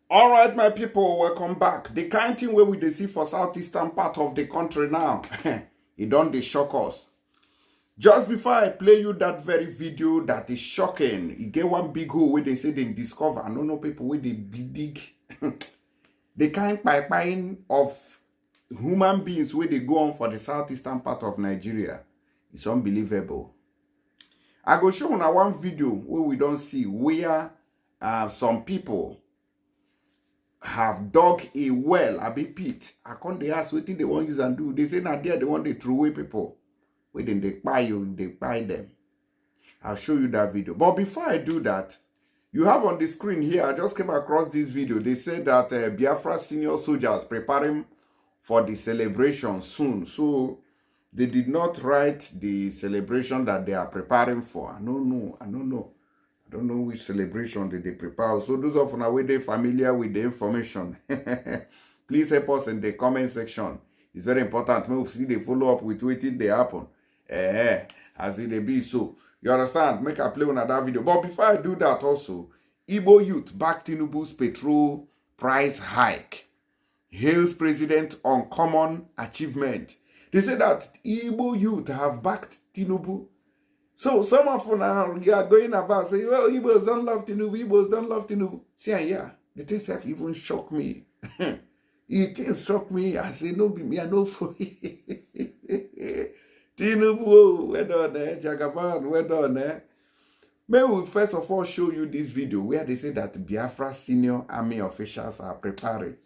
All right, my people, welcome back. The kind thing where we dey see for southeastern part of the country now, it don't dey shock us. Just before I play you that very video that is shocking, you get one big hole where they say they discover. I don't know people where they dig the kind pipeline of human beings where they go on for the southeastern part of Nigeria. It's unbelievable. I go show you one video where we don't see where some people have dug a well, a big pit. I can't they ask what they want to use and do. They say now there they want to throw away people. When then they buy you, they buy them. I'll show you that video. But before I do that, you have on the screen here, I just came across this video. They said that Biafra senior soldiers preparing for the celebration soon. So they did not write the celebration that they are preparing for. I don't know. I don't know which celebration they prepare. So those of you who are familiar with the information, please help us in the comment section. It's very important. Make see they follow up with what they happen. As it be so. You understand? Make a play on that video. But before I do that also, Igbo youth back Tinubu's petrol price hike. Hails president on common achievement. They say that Igbo youth have backed Tinubu. So some of you now you are going about say, well, Igbos don't love Tinubu, Igbos don't love Tinubu. See, yeah, the things have even shocked me. It shocked me. I say, no, be me, I know for Tinubu, well done, Jagaban, well done, May we first of all show you this video where they say that Biafra senior army officials are preparing.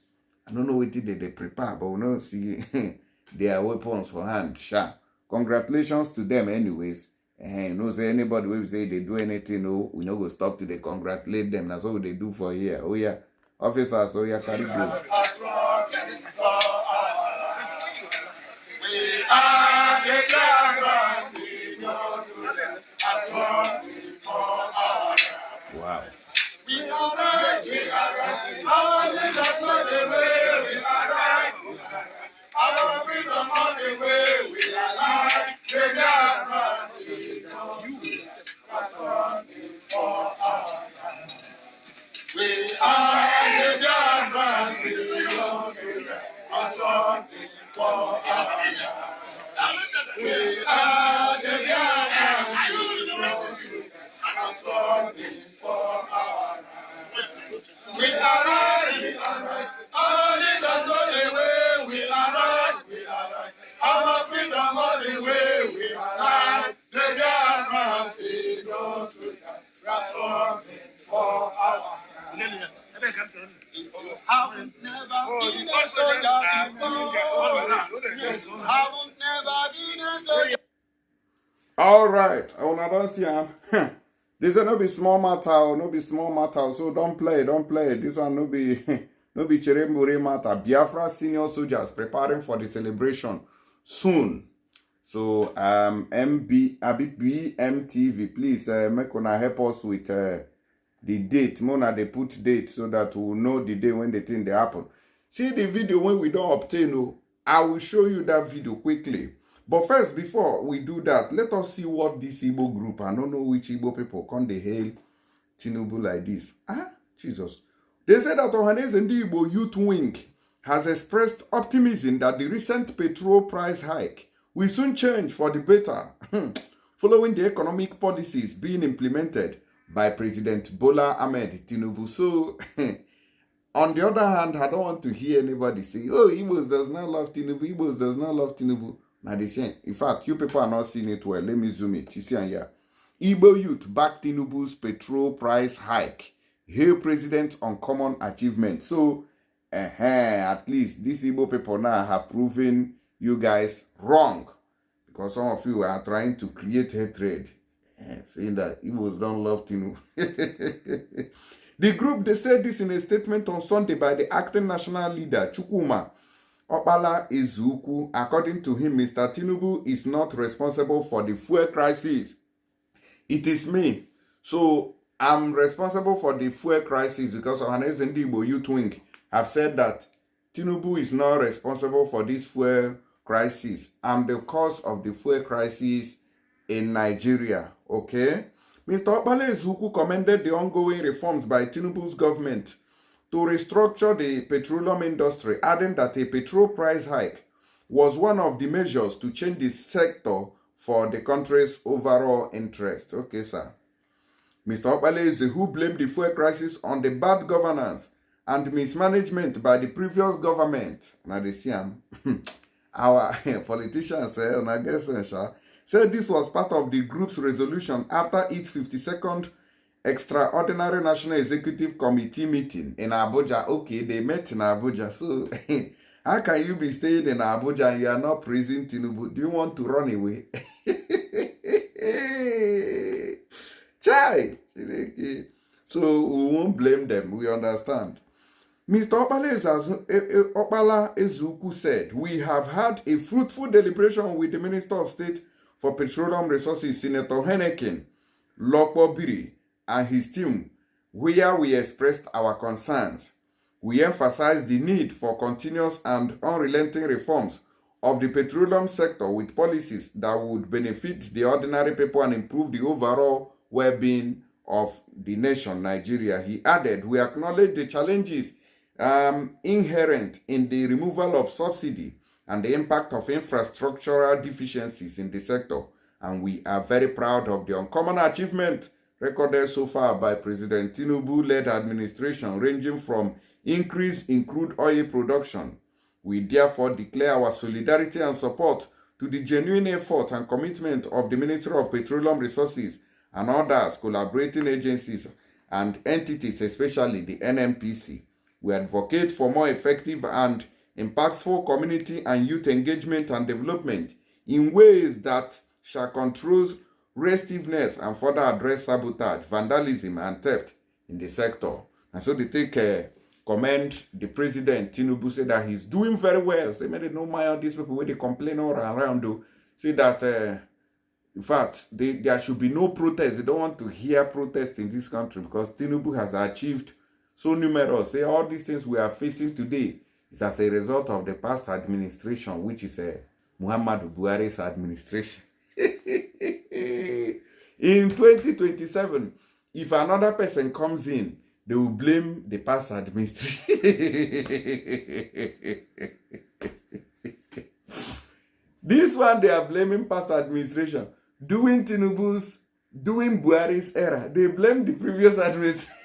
I don't know what they prepare, but we don't see their weapons for hand. Sha. Congratulations to them anyways. You know, say anybody will say they do anything, no, we no go stop to they congratulate them. That's what they do for here. Oh yeah, officers, oh yeah, carry go. We are the wow. We are right, our leaders know the way, we are right. Our freedom on the way, we are right. The we are the Biafra citizens, are something for our we are the Biafra citizens, are something for our we are right, our leaders know the way, we are right, our freedom on the way, we are right, the Biafra citizens, are something for our I would never be a soldier before. I would never be a soldier. All right, I wanna don't see him. This is no be small matter, no be small matter. So don't play. This one no be no be cherembure matter. Biafra senior soldiers preparing for the celebration soon. So BMTV, please make una help us with the date. Mona they put date so that we will know the day when the thing they happen. See the video when we don't obtain. I will show you that video quickly. But first, before we do that, let us see what this Igbo group, I don't know which Igbo people, can they hail Tinubu like this. Jesus. They said that Ohaneze Ndigbo youth wing has expressed optimism that the recent petrol price hike will soon change for the better, following the economic policies being implemented by President Bola Ahmed Tinubu. So, on the other hand, I don't want to hear anybody say, oh, Igbos does not love Tinubu, Igbos does not love Tinubu. Now they say, in fact, you people are not seeing it well. Let me zoom it. You see here. Igbo youth back Tinubu's petrol price hike. Hail president on common achievement. So, at least these Igbo people now have proven you guys wrong. Because some of you are trying to create hatred. Saying that Igbos don't love Tinubu. The group, they said this in a statement on Sunday by the acting national leader, Chukwuma Opala Ezuku. According to him, Mr. Tinubu is not responsible for the fuel crisis. It is me. So I'm responsible for the fuel crisis because Ohaneze Ndigbo youth wing have said that Tinubu is not responsible for this fuel crisis. I'm the cause of the fuel crisis in Nigeria. Okay? Mr. Opala Ezuku commended the ongoing reforms by Tinubu's government, to restructure the petroleum industry, adding that a petrol price hike was one of the measures to change the sector for the country's overall interest. Okay, sir. Mr. Ohaneze, who blamed the fuel crisis on the bad governance and mismanagement by the previous government, now they see our politicians said this was part of the group's resolution after its 52nd Extraordinary National Executive Committee meeting in Abuja. Okay, they met in Abuja. So, how can you be staying in Abuja and you are not praising Tinubu? Do you want to run away? Chai! So, we won't blame them. We understand. Mr. Opala Ezuku said, we have had a fruitful deliberation with the Minister of State for Petroleum Resources, Senator Henneken Lokpobiri, and his team, where we expressed our concerns. We emphasized the need for continuous and unrelenting reforms of the petroleum sector with policies that would benefit the ordinary people and improve the overall well-being of the nation, Nigeria. He added, we acknowledge the challenges inherent in the removal of subsidy and the impact of infrastructural deficiencies in the sector, and we are very proud of the uncommon achievement recorded so far by President Tinubu-led administration, ranging from increase in crude oil production. We therefore declare our solidarity and support to the genuine effort and commitment of the Ministry of Petroleum Resources and others collaborating agencies and entities, especially the NNPC. We advocate for more effective and impactful community and youth engagement and development in ways that shall control restiveness and further address sabotage, vandalism, and theft in the sector. And so they take commend the president, Tinubu, say that he's doing very well. Say, maybe no mind on these people where they complain all around, though. Say that, in fact, there should be no protest. They don't want to hear protest in this country because Tinubu has achieved so numerous. Say all these things we are facing today is as a result of the past administration, which is Muhammadu Buhari's administration. In 2027, if another person comes in, they will blame the past administration. This one, they are blaming past administration. Doing Buhari's era, they blame the previous administration.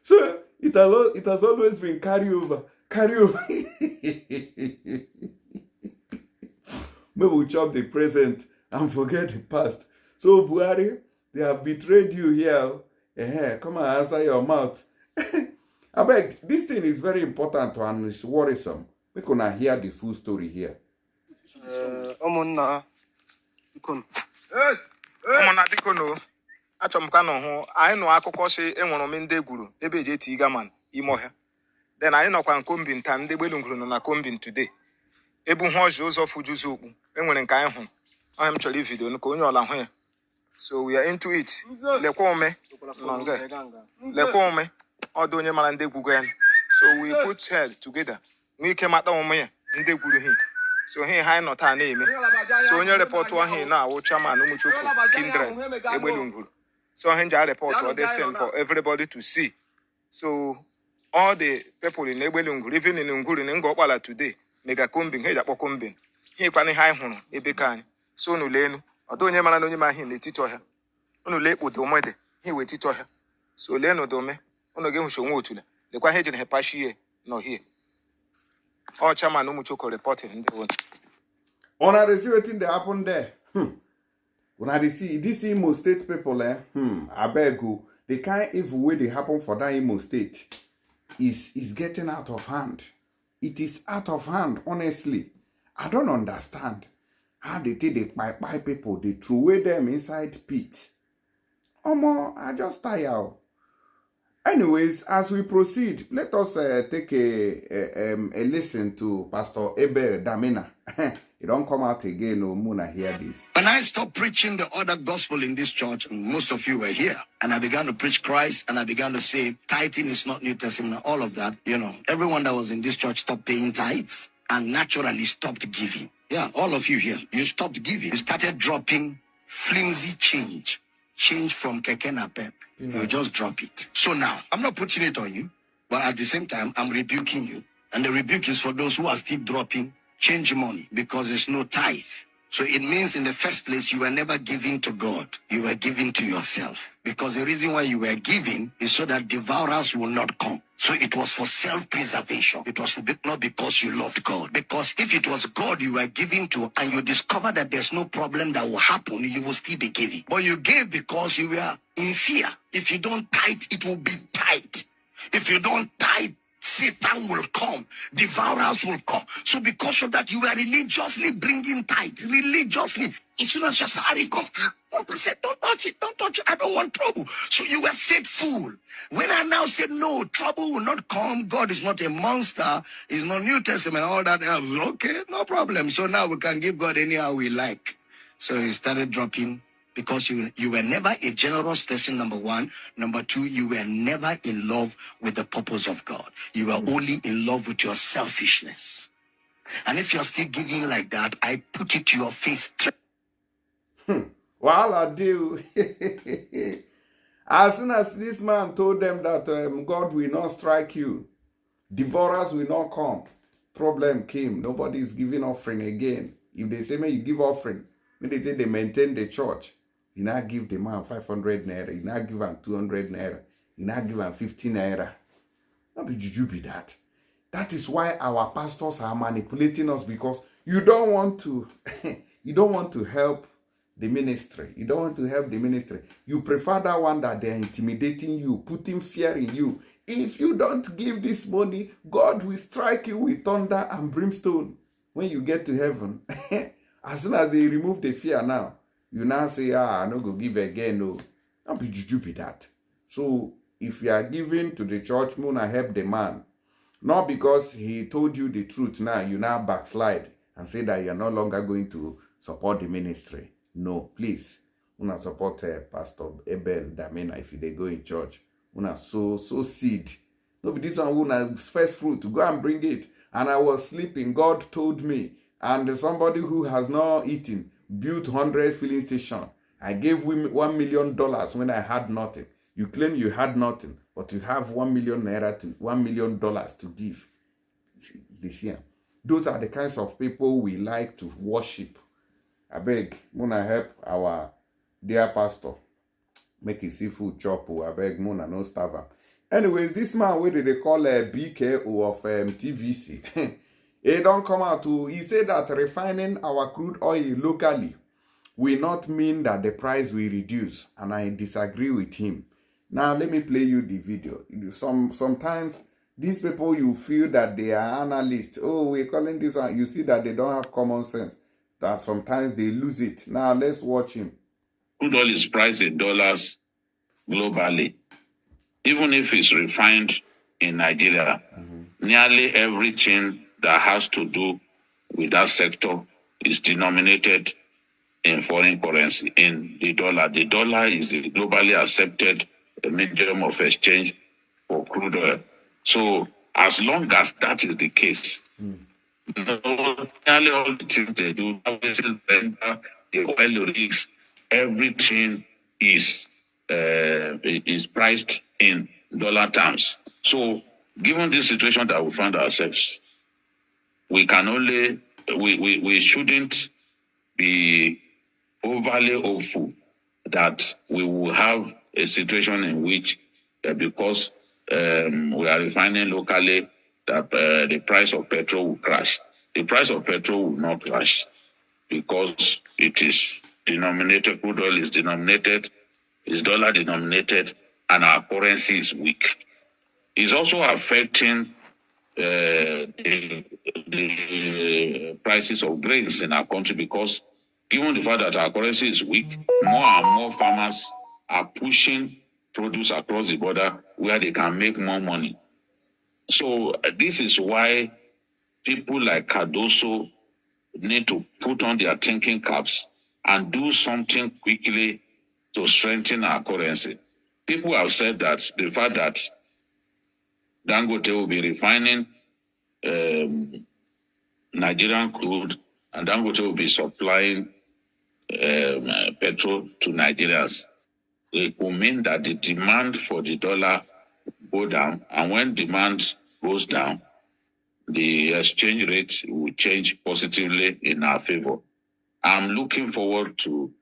So it has always been carry over. Maybe we chop the present and forget the past. So Buhari, they have betrayed you here. Come and answer your mouth. I beg, this thing is very important and it's worrisome. We cannot hear the full story here. Then I know can combine time they will na combine today. Ebu hojo zo fujuzu okpu enwere nke anyị hụ I am chọrọ video no onye ọla hụ ya. So we are into it. Lekwa ome no nge. Lekwa ome odo onye mara ndị gwugo ya. So we put head together. We came at ome ya ndị gwuru hi. So he ha no ta na eme. So onye report wa hi na awu chairman umuchukwu kindred egbelunguru. So he ja report what they send for everybody to see. So all the people in Ebelunguru, even in Nguru, in Ngopala today, mega combing, hey, that combing. He can high home, a becan. So no lane, or don't you man on my hand, the tito her. No late with the mother, he will tito her. So Leno Dome, on again show more to the quahage her pashy, no here. All chairman no mucho reporting in the one. On I see what thing that happened there. When I see this Imo State people, I beg you, the kind evil way they happen for that Imo State. Is getting out of hand. It is out of hand, honestly. I don't understand how they take the pie people, they throw away them inside pit. I just tire. Anyways, as we proceed, let us take a listen to Pastor Ebe Damina. It don't come out again, no Muna hear this. When I stopped preaching the other gospel in this church, and most of you were here, and I began to preach Christ, and I began to say, tithing is not New Testament, all of that, everyone that was in this church stopped paying tithes and naturally stopped giving. Yeah, all of you here, you stopped giving. You started dropping flimsy change. change from keke napep. You just drop it. So now, I'm not putting it on you, but at the same time, I'm rebuking you. And the rebuke is for those who are still dropping change money because there's no tithe. So it means in the first place, you were never giving to God. You were giving to yourself. Because the reason why you were giving is so that devourers will not come. So it was for self-preservation. It was not because you loved God. Because if it was God you were giving to and you discover that there's no problem that will happen, you will still be giving. But you gave because you were in fear. If you don't tithe, it will be tight. If you don't tithe, Satan will come, devourers will come. So because of that, you were religiously bringing tithe, religiously. As soon as your salary comes, 1%, don't touch it, I don't want trouble. So you were faithful. When I now said, no, trouble will not come, God is not a monster, he's not New Testament, all that else, okay, no problem. So now we can give God anyhow we like. So he started dropping. Because you were never a generous person, number one. Number two, you were never in love with the purpose of God. You were only in love with your selfishness. And if you're still giving like that, I put it to your face. Well, I do. As soon as this man told them that God will not strike you, devourers will not come, problem came. Nobody is giving offering again. If they say, man, you give offering, when they say they maintain the church, you now give the man 500 naira, you now give him 200 naira, you now give him 50 naira. Not be juju be that. That is why our pastors are manipulating us, because you don't want to you don't want to help the ministry. You don't want to help the ministry. You prefer that one that they're intimidating you, putting fear in you. If you don't give this money, God will strike you with thunder and brimstone when you get to heaven. As soon as they remove the fear now, you now say, I no go give again. No, don't be juju be that. So if you are giving to the church, Muna help the man. Not because he told you the truth now, you now backslide and say that you're no longer going to support the ministry. No, please. Una support Pastor Abel Damina if they go in church. Una sow seed. No, but this one una first fruit. Go and bring it. And I was sleeping. God told me. And somebody who has not eaten built 100 filling station. I gave him $1 million when I had nothing. You claim you had nothing, but you have $1 million to $1 million to give this year. Those are the kinds of people we like to worship. I beg, Muna help our dear pastor make his seafood chop. I beg, Muna no starve him. Anyways, this man, what did they call a BKO of TVC? He don't come out to, he said that refining our crude oil locally will not mean that the price will reduce. And I disagree with him. Now, let me play you the video. Sometimes these people, you feel that they are analysts. Oh, we're calling this one. You see that they don't have common sense. That sometimes they lose it. Now, let's watch him. Crude oil is priced in dollars globally. Even if it's refined in Nigeria, nearly everything that has to do with that sector is denominated in foreign currency, in the dollar. The dollar is the globally accepted medium of exchange for crude oil. So as long as that is the case, nearly all the things they do, the oil rigs, everything is priced in dollar terms. So given this situation that we find ourselves, we can only, we shouldn't be overly hopeful that we will have a situation in which, because we are refining locally, that the price of petrol will crash. The price of petrol will not crash because it is denominated, crude oil is denominated, is dollar denominated, and our currency is weak. It's also affecting the prices of grains in our country, because given the fact that our currency is weak, more and more farmers are pushing produce across the border where they can make more money. So this is why people like Cardoso need to put on their thinking caps and do something quickly to strengthen our currency. People have said that the fact that Dangote will be refining Nigerian crude and Dangote will be supplying petrol to Nigerians. it could mean that the demand for the dollar go down, and when demand goes down, the exchange rate will change positively in our favor. I'm looking forward to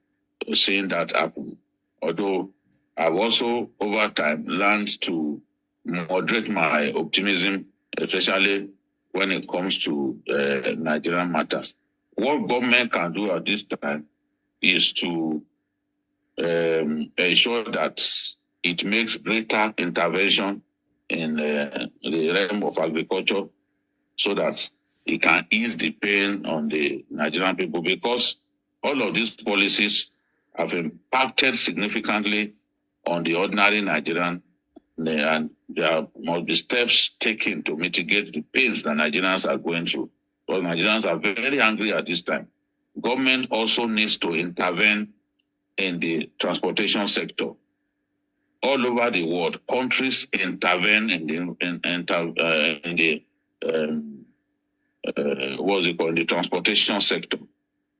seeing that happen. Although I've also, over time, learned to moderate my optimism, especially when it comes to Nigerian matters. What government can do at this time is to ensure that it makes greater intervention in the realm of agriculture so that it can ease the pain on the Nigerian people, because all of these policies have impacted significantly on the ordinary Nigerian, and there must be steps taken to mitigate the pains that Nigerians are going through. Because Nigerians are very angry at this time. Government also needs to intervene in the transportation sector. All over the world, countries intervene in the transportation sector.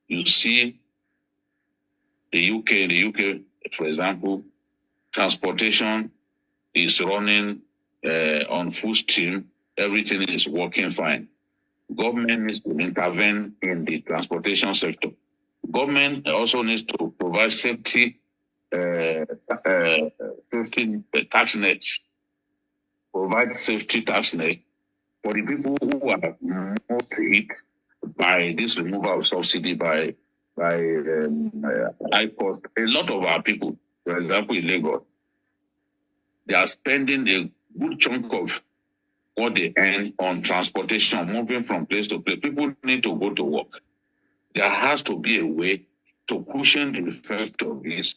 You see in the UK, for example, transportation is running on full steam. Everything is working fine. Government needs to intervene in the transportation sector. Government also needs to provide safety tax nets. Provide safety tax nets for the people who are most hit by this removal of subsidy by high cost. A lot of our people, for example, in Lagos, they are spending a good chunk of what they earn on transportation, moving from place to place. People need to go to work. There has to be a way to cushion the effect of this.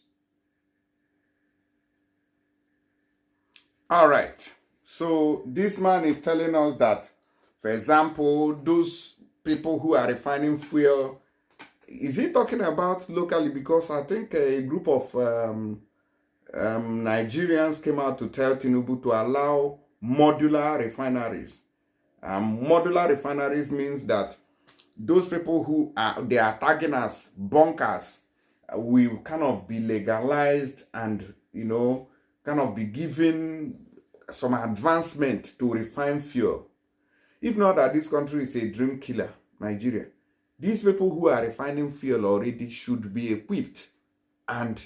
All right. So this man is telling us that, for example, those people who are refining fuel, is he talking about locally? Because I think a group of Nigerians came out to tell Tinubu to allow modular refineries. Modular refineries means that those people who they are tagging as bunkers will kind of be legalized and, kind of be given some advancement to refine fuel. If not that this country is a dream killer, Nigeria, these people who are refining fuel already should be equipped and,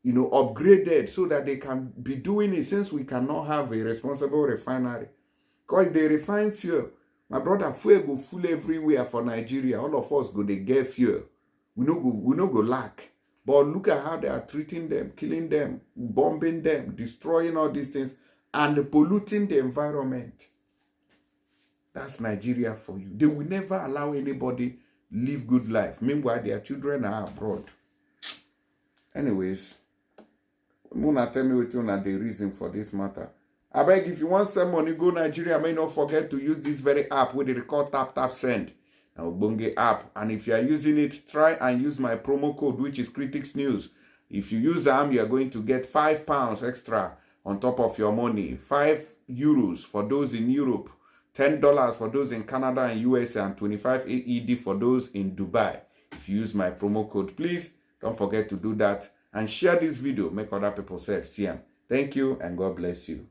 upgraded so that they can be doing it, since we cannot have a responsible refinery. Because if they refine fuel, my brother, fuel go full everywhere for Nigeria. All of us go they get fuel. We no go lack. But look at how they are treating them, killing them, bombing them, destroying all these things, and polluting the environment. That's Nigeria for you. They will never allow anybody live good life. Meanwhile, their children are abroad. Anyways, Muna tell me what you know the reason for this matter. I beg, if you want some money, go Nigeria. May not forget to use this very app with the record tap send. Bunge app. And if you are using it, try and use my promo code, which is Critics News. If you use them, you are going to get £5 extra on top of your money. €5 for those in Europe, $10 for those in Canada and USA, and 25 AED for those in Dubai. If you use my promo code, please don't forget to do that and share this video. Make other people see them. Thank you and God bless you.